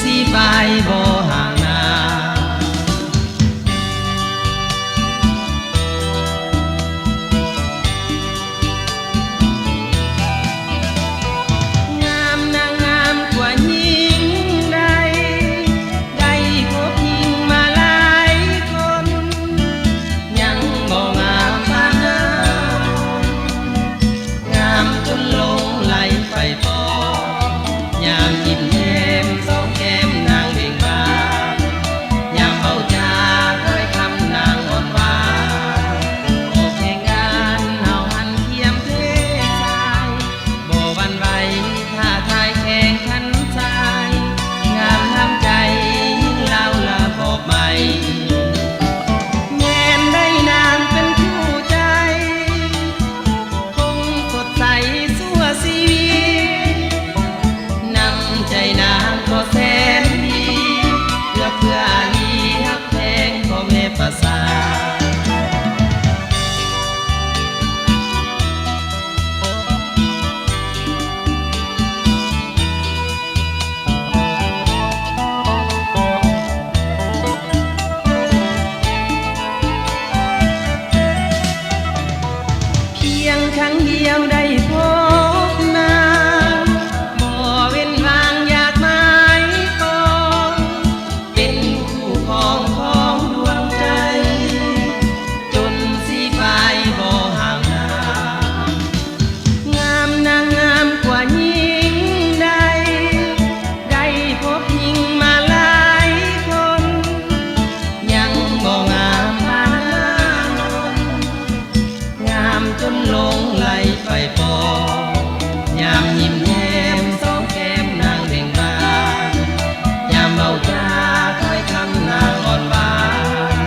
สิไปบ่ห่างหน้า ครั้งเดียวได้พบหน้าบ่เว้นวางอยากหมายปองเป็นคู่ครองของดวงใจจนสิไปบ่ห่างหน้างามนางงามกว่าหญิงใดได้พบหญิงมาหลายคนยังบ่งามปานนั้นงามจนหลงไหลไปปอยามยิ้มแย้มสองแก้มนางเบ่งบานยามเบาจาถ้อยคำนางอ่อนหวาน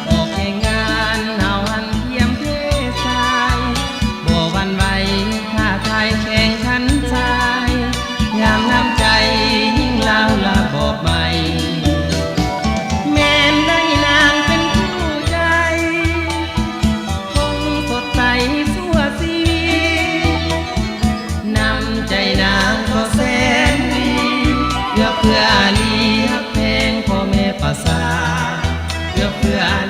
ออกแข่งงานเฮาหันเทียมเพศชายบ่หวั่นไหวท่าทายแข่งขันชายงามน้ำใจยิ่งลาวละบอกใหม่แม่นได้นางเป็นคู่ใจคงสดใสสั่วสีน้ำใจนางก็แสนดีเพื่ออาลีฮักแพงพ่อแม่ประสาเพื่ออา